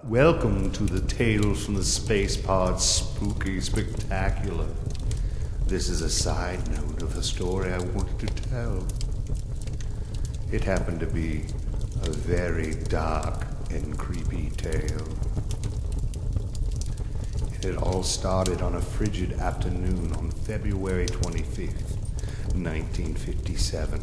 Welcome to the Tales from the Space Pod Spooky Spectacular. This is a side note of a story I wanted to tell. It happened to be a very dark and creepy tale. It had all started on a frigid afternoon on February 25th, 1957,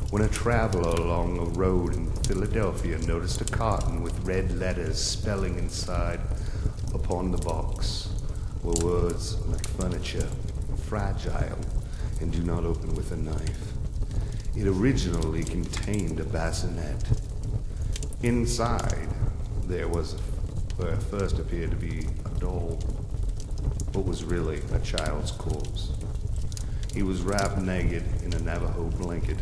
when a traveler along a road in Philadelphia noticed a carton with red letters spelling inside upon the box were words like furniture, fragile, and do not open with a knife. It originally contained a bassinet. Inside, there was where first appeared to be a doll, but was really a child's corpse. He was wrapped naked in a Navajo blanket,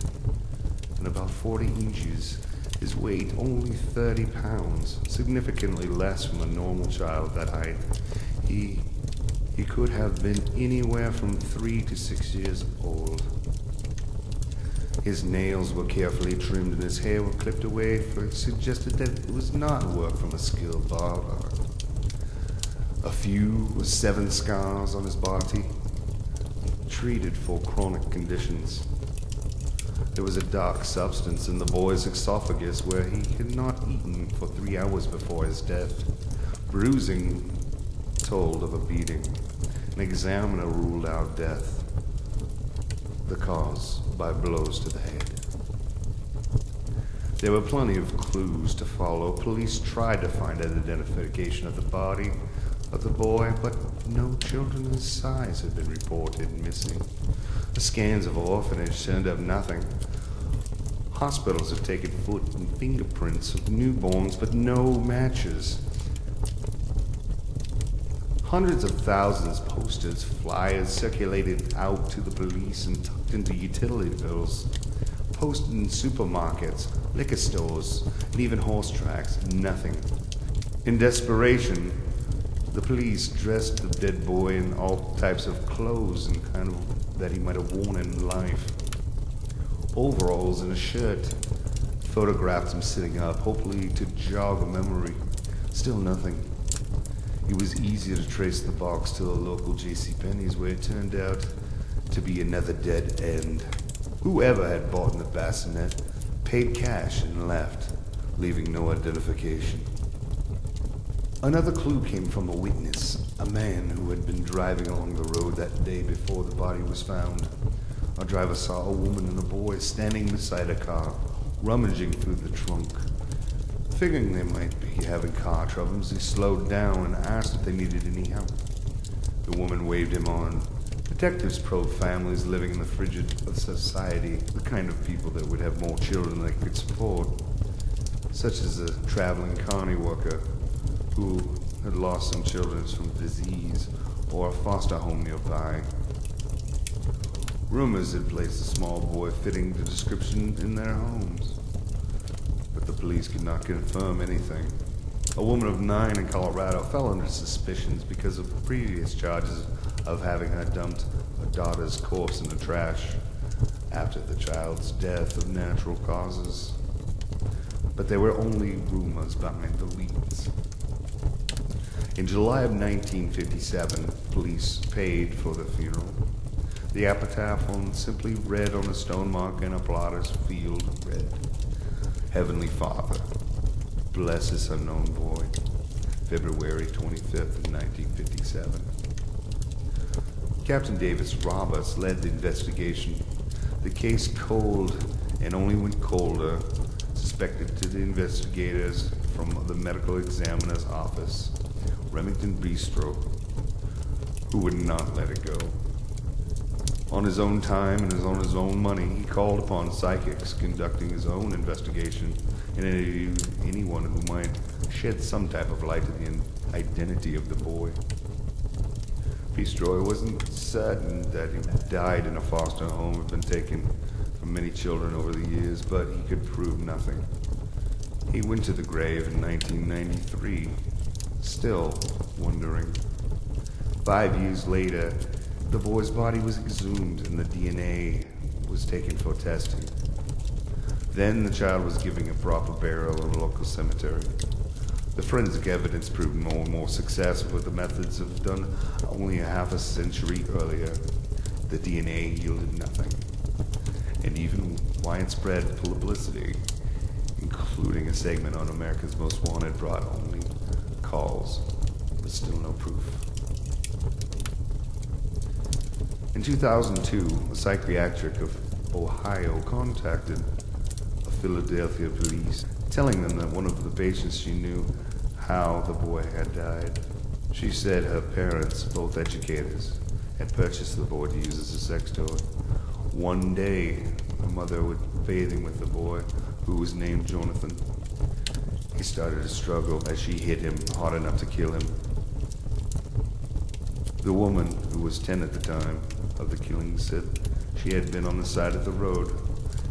and about 40 inches, his weight only 30 pounds, significantly less from a normal child that height. He could have been anywhere from 3 to 6 years old. His nails were carefully trimmed and his hair were clipped away, for it suggested that it was not work from a skilled barber. A few 7 scars on his body, treated for chronic conditions. There was a dark substance in the boy's esophagus where he had not eaten for 3 hours before his death. Bruising told of a beating. An examiner ruled out death, the cause by blows to the head. There were plenty of clues to follow. Police tried to find an identification of the body of the boy, but no children his size had been reported missing. The scans of orphanage turned up nothing. Hospitals have taken foot and fingerprints of newborns, but no matches. Hundreds of thousands of posters, flyers circulated out to the police and tucked into utility bills, posted in supermarkets, liquor stores, and even horse tracks. Nothing. In desperation, the police dressed the dead boy in all types of clothes and kind of that he might have worn in life. Overalls and a shirt. Photographed him sitting up, hopefully to jog a memory. Still nothing. It was easier to trace the box to the local JCPenney's, where it turned out to be another dead end. Whoever had bought in the bassinet paid cash and left, leaving no identification. Another clue came from a witness, a man who had been driving along the road that day before the body was found. Our driver saw a woman and a boy standing beside a car, rummaging through the trunk. Figuring they might be having car troubles, he slowed down and asked if they needed any help. The woman waved him on. Detectives probed families living in the frigid of society, the kind of people that would have more children they could support, such as a traveling carny worker who had lost some children from disease, or a foster home nearby. Rumors had placed a small boy fitting the description in their homes, but the police could not confirm anything. A woman of 9 in Colorado fell under suspicions because of previous charges of having her dumped her daughter's corpse in the trash after the child's death of natural causes. But there were only rumors behind the leads. In July of 1957, police paid for the funeral. The epitaph simply read on a stone mark in a plotter's field read, "Heavenly Father, bless this unknown boy, February 25th, 1957. Captain Davis Roberts led the investigation. The case cold and only went colder, suspected to the investigators from the medical examiner's office, Remington Bistro, who would not let it go. On his own time and on his own money, he called upon psychics conducting his own investigation and interviewed anyone who might shed some type of light to the identity of the boy. Bistro wasn't certain that he died in a foster home, had been taken from many children over the years, but he could prove nothing. He went to the grave in 1993, still wondering. 5 years later, the boy's body was exhumed and the DNA was taken for testing. Then the child was given a proper burial in a local cemetery. The forensic evidence proved more and more successful with the methods of done only a half a century earlier. The DNA yielded nothing, and even widespread publicity, including a segment on America's Most Wanted, brought only calls, but still no proof. In 2002, a psychiatric of Ohio contacted the Philadelphia police, telling them that one of the patients she knew how the boy had died. She said her parents, both educators, had purchased the boy to use as a sex toy. One day, the mother was bathing with the boy, who was named Jonathan. He started to struggle as she hit him hard enough to kill him. The woman, who was 10 at the time of the killing, said she had been on the side of the road,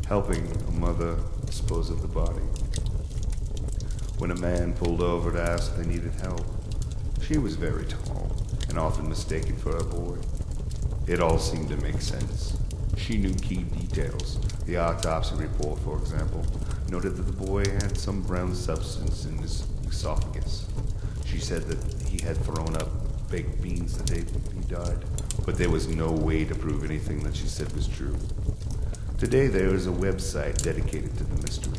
helping a mother dispose of the body. When a man pulled over to ask if they needed help, she was very tall and often mistaken for a boy. It all seemed to make sense. She knew key details. The autopsy report, for example, noted that the boy had some brown substance in his esophagus. She said that he had thrown up baked beans the day he died, but there was no way to prove anything that she said was true. Today there is a website dedicated to the mystery.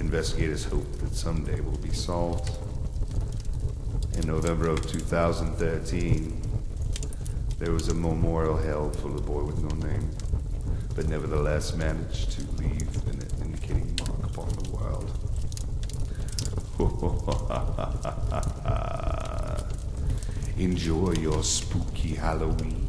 Investigators hope that someday will be solved. In November of 2013, there was a memorial held for the boy with no name, but nevertheless managed to leave an indicating mark upon the world. Enjoy your spooky Halloween.